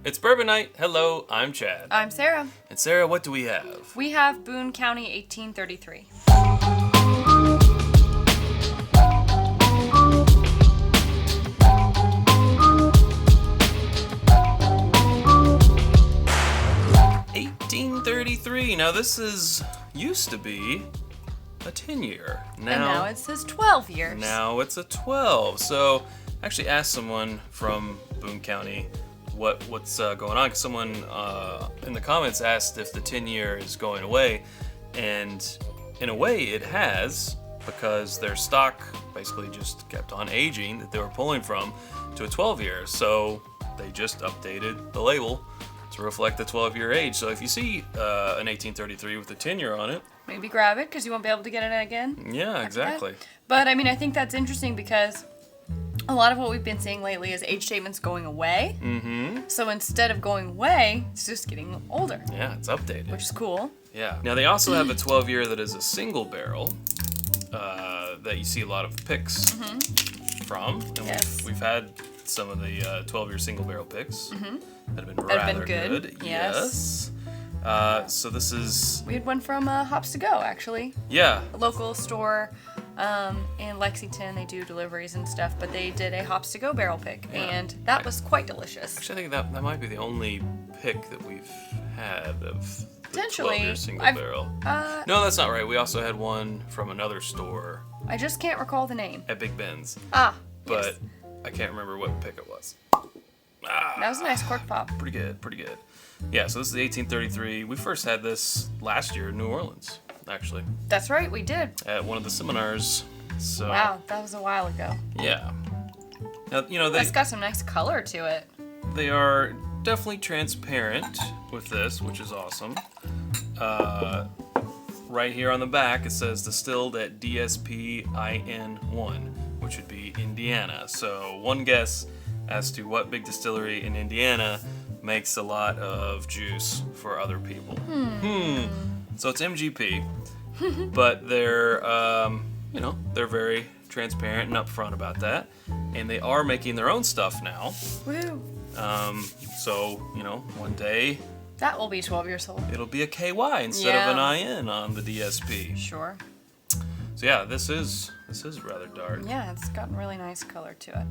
It's Bourbon Night. Hello, I'm Chad. I'm Sarah. And Sarah, what do we have? We have Boone County 1833. Now this used to be a 10-year. And now it says 12 years. Now it's a 12. So I actually asked someone from Boone County what's going on, because someone in the comments asked if the 10-year is going away, and in a way it has, because their stock basically just kept on aging that they were pulling from to a 12-year. So they just updated the label to reflect the 12-year age. So if you see an 1833 with a 10-year on it, maybe grab it, because you won't be able to get it again. Yeah, exactly. But I mean, I think that's interesting because a lot of what we've been seeing lately is age statements going away. Mm-hmm. So instead of going away, it's just getting older. Yeah, it's updated. Which is cool. Yeah. Now they also have a 12-year that is a single barrel that you see a lot of picks from. And yes. we've had some of the 12-year single barrel picks that have been rather good. Yes. So this is... We had one from Hops to Go, actually. Yeah. A local store in Lexington. They do deliveries and stuff, but they did a Hops to Go barrel pick, and that was quite delicious. Actually, I think that might be the only pick that we've had of the Potentially. 12-year single barrel. No, that's not right. We also had one from another store. I just can't recall the name. At Big Ben's. But yes. I can't remember what pick it was. That was a nice cork pop. Pretty good. Yeah, so this is the 1833. We first had this last year in New Orleans, actually. That's right, we did. At one of the seminars. So. Wow, that was a while ago. Yeah. Now, It's got some nice color to it. They are definitely transparent with this, which is awesome. Right here on the back, it says distilled at DSP-IN1, which would be Indiana. So one guess as to what big distillery in Indiana makes a lot of juice for other people. So it's MGP, but they're, they're very transparent and upfront about that. And they are making their own stuff now. Woo! So, one day... That will be 12 years old. It'll be a KY instead of an IN on the DSP. Sure. So yeah, this is rather dark. Yeah, it's gotten really nice color to it.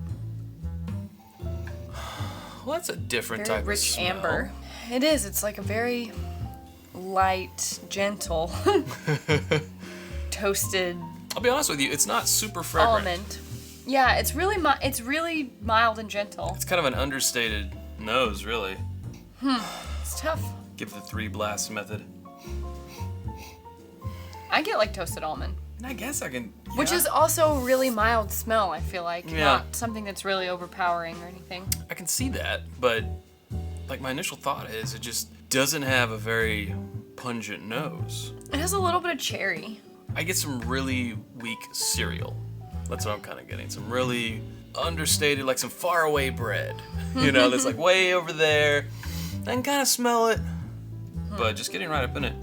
Well, that's a different Very type rich of smell. amber. It is. It's like a very light, gentle, toasted. I'll be honest with you, it's not super fragrant. Almond. Yeah, it's really mild and gentle. It's kind of an understated nose, really. It's tough. Give the 3 blast method. I get like toasted almond. I guess I can. Yeah. Which is also a really mild smell, I feel like. Yeah. Not something that's really overpowering or anything. I can see that, but like my initial thought is it just doesn't have a very pungent nose. It has a little bit of cherry. I get some really weak cereal. That's what I'm kind of getting. Some really understated, like some faraway bread. That's like way over there. I can kind of smell it, but just getting right up in it.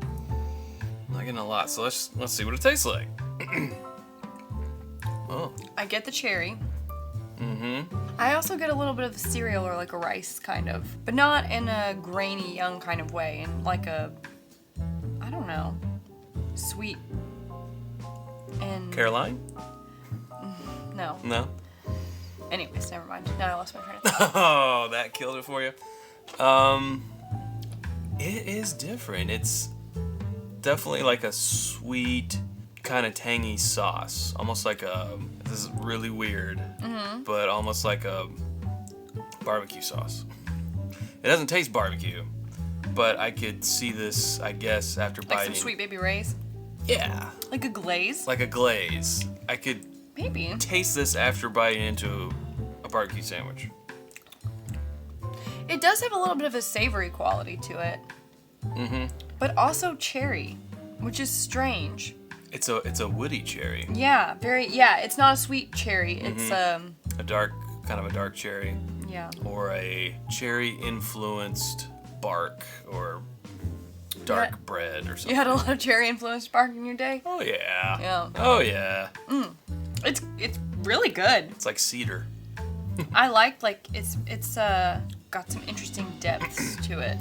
I'm not getting a lot, so let's see what it tastes like. Oh. I get the cherry. I also get a little bit of cereal or like a rice kind of, but not in a grainy, young kind of way, in like a, I don't know, sweet and... Caroline? No. No? Anyways, never mind. Now I lost my train of thought. Oh, that killed it for you. It is different. It's definitely like a sweet, kind of tangy sauce. Almost like this is really weird, but almost like a barbecue sauce. It doesn't taste barbecue, but I could see this, I guess, after biting. Like some Sweet Baby Ray's? Yeah. Like a glaze? Like a glaze. I could maybe taste this after biting into a barbecue sandwich. It does have a little bit of a savory quality to it. But also cherry, which is strange. It's a woody cherry. Yeah, it's not a sweet cherry. It's a dark cherry. Yeah. Or a cherry influenced bark or dark bread or something. You had a lot of cherry influenced bark in your day? Oh yeah. Yeah. Oh yeah. It's really good. It's like cedar. I like it's got some interesting depths to it.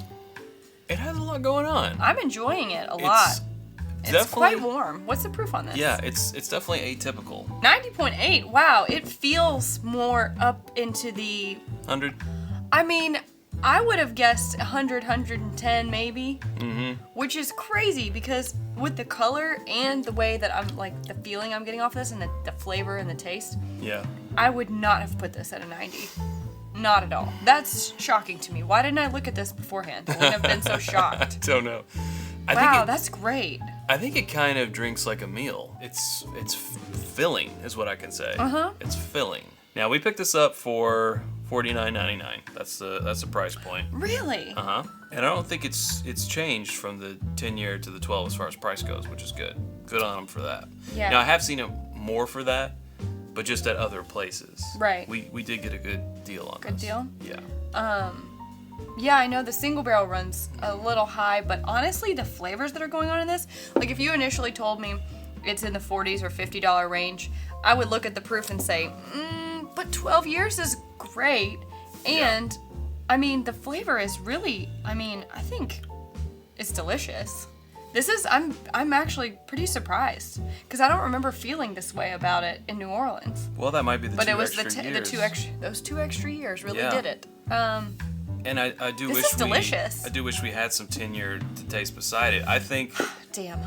It has a lot going on. I'm enjoying it a lot. It's quite warm. What's the proof on this? Yeah, it's definitely atypical. 90.8. Wow, it feels more up into the 100. I mean, I would have guessed 100, 110 maybe. Which is crazy because with the color and the way that I'm like the feeling I'm getting off this and the flavor and the taste. Yeah. I would not have put this at a 90. Not at all. That's shocking to me. Why didn't I look at this beforehand? I wouldn't have been so shocked. Don't know. Wow, that's great. I think it kind of drinks like a meal. It's filling, is what I can say. It's filling. Now we picked this up for $49.99. That's the price point. Really? And I don't think it's changed from the 10-year to the 12 as far as price goes, which is good. Good on them for that. Yeah. Now I have seen it more for that, but just at other places. Right. We did get a good deal on this. Good deal? Yeah. Yeah, I know the single barrel runs a little high, but honestly, the flavors that are going on in this, like if you initially told me it's in the 40s or $50 range, I would look at the proof and say, but 12 years is great. And, I mean, the flavor is really, I think it's delicious. This is, I'm actually pretty surprised because I don't remember feeling this way about it in New Orleans. Well, that might be the but two it was extra years. those 2 extra years really did it. And I do this wish is delicious. I do wish we had some 10-year to taste beside it. I think, damn.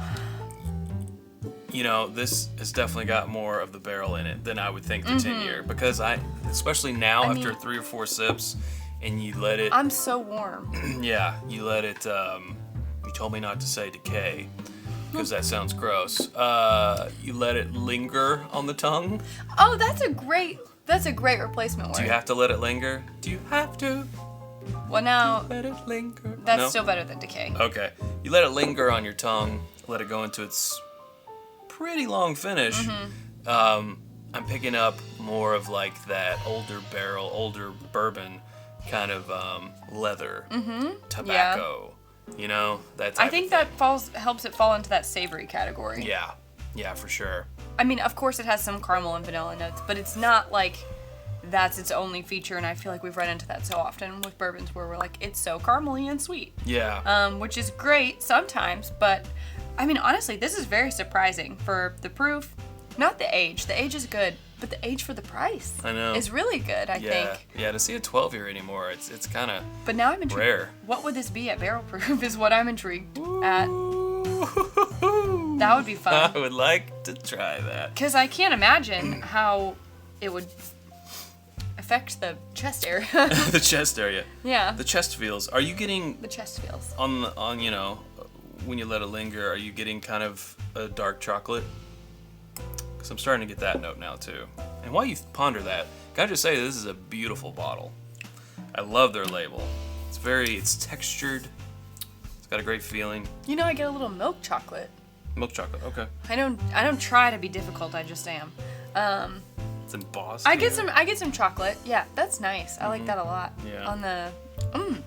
You know, this has definitely got more of the barrel in it than I would think the 10-year because especially now after 3 or 4 sips, and you let it. I'm so warm. Yeah, you let it. You told me not to say decay because that sounds gross. You let it linger on the tongue. Oh, that's a great replacement word. Do you have to let it linger? Do you have to? Well, now Let it linger. that's still better than decay. Okay, you let it linger on your tongue. Let it go into its pretty long finish. I'm picking up more of like that older barrel, older bourbon kind of leather, tobacco. You know, that type I think of thing. that helps it fall into that savory category. Yeah, for sure. I mean, of course, it has some caramel and vanilla notes, but it's not like that's its only feature. And I feel like we've run into that so often with bourbons where we're like, it's so caramely and sweet. Yeah. Which is great sometimes, but I mean, honestly, this is very surprising for the proof. Not the age. The age is good, but the age for the price is really good, I think. Yeah, to see a 12-year anymore, it's kind of But now I'm intrigued. rare. What would this be at barrel proof is what I'm intrigued at. That would be fun. I would like to try that. Because I can't imagine how it would affect the chest area. The chest area. Yeah. The chest feels. Are you getting The chest feels. on you know, when you let it linger, are you getting kind of a dark chocolate? Because I'm starting to get that note now too. And while you ponder that, can I just say this is a beautiful bottle. I love their label. It's textured. It's got a great feeling. You know, I get a little milk chocolate. Milk chocolate, okay. I don't try to be difficult. I just am. It's embossed. I get some chocolate. Yeah, that's nice. I like that a lot. Yeah. On the,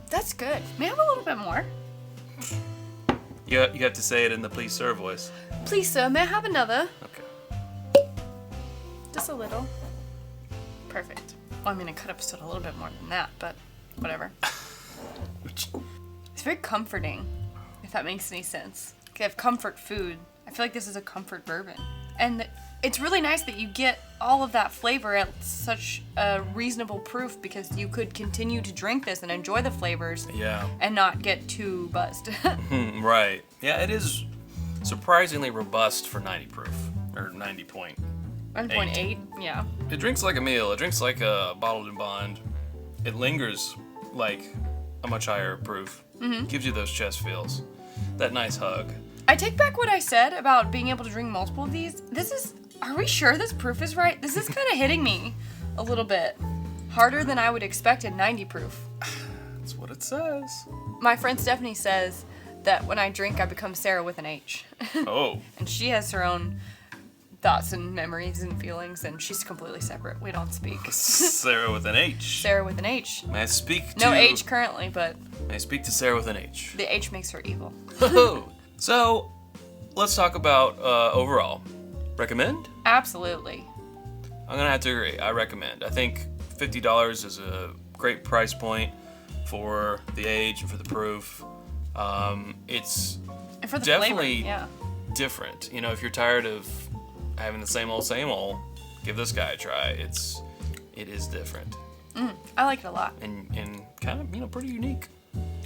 that's good. May I have a little bit more? You have to say it in the please sir voice. Please, sir. May I have another? Okay. Just a little. Perfect. Well, I'm gonna cut up just a little bit more than that, but whatever. It's very comforting, if that makes any sense. Like, I have comfort food. I feel like this is a comfort bourbon. And it's really nice that you get all of that flavor at such a reasonable proof because you could continue to drink this and enjoy the flavors and not get too buzzed. Right. Yeah, it is surprisingly robust for 90 proof, or 90.8. 1.8, yeah. It drinks like a meal. It drinks like a bottled and bond. It lingers like a much higher proof. Gives you those chest feels. That nice hug. I take back what I said about being able to drink multiple of these. Are we sure this proof is right? This is kind of hitting me a little bit. Harder than I would expect at 90 proof. That's what it says. My friend Stephanie says that when I drink, I become Sarah with an H. Oh. And she has her own thoughts and memories and feelings, and she's completely separate. We don't speak. Sarah with an H. Sarah with an H. May I speak to... No H currently, but... May I speak to Sarah with an H. The H makes her evil. So, let's talk about overall. Recommend? Absolutely. I'm going to have to agree. I recommend. I think $50 is a great price point. for the age and for the proof. It's And for the definitely flavor, yeah. different. You know, if you're tired of having the same old, give this guy a try. It is different. I like it a lot. And kind of, pretty unique.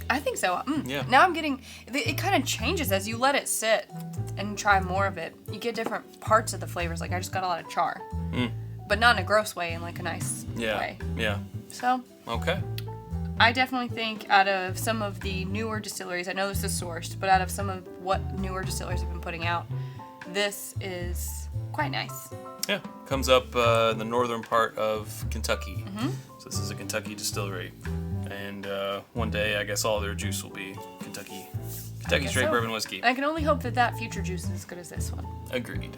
I think so. Yeah. Now I'm getting, it kind of changes as you let it sit and try more of it. You get different parts of the flavors. Like I just got a lot of char, but not in a gross way, in like a nice way. Yeah. So. Okay. I definitely think out of some of the newer distilleries, I know this is sourced, but out of some of what newer distilleries have been putting out, this is quite nice. Yeah, comes up in the northern part of Kentucky. So this is a Kentucky distillery. And one day, I guess all their juice will be Kentucky straight bourbon whiskey. I can only hope that future juice is as good as this one. Agreed.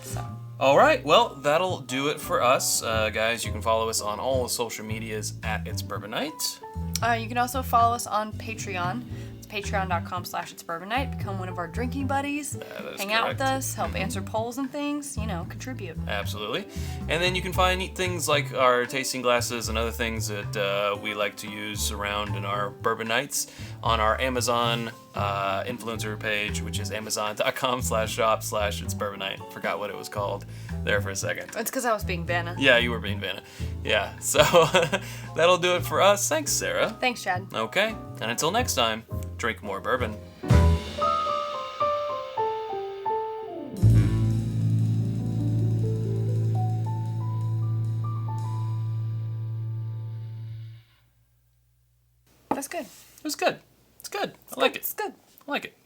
So. All right, well, that'll do it for us. Guys, you can follow us on all the social medias at It's Bourbon Night. You can also follow us on Patreon. It's patreon.com/It's Bourbon Night. Become one of our drinking buddies. Hang out with us, help answer polls and things, contribute. Absolutely. And then you can find neat things like our tasting glasses and other things that we like to use around in our bourbon nights on our Amazon influencer page, which is amazon.com/shop/It's Bourbon Night. Forgot what it was called there for a second. It's because I was being Vanna. Yeah, you were being Vanna. Yeah, so that'll do it for us. Thanks, Sarah. Thanks, Chad. Okay, and until next time, drink more bourbon. That's good. It was good. It's good. I like it. It's good. I like it.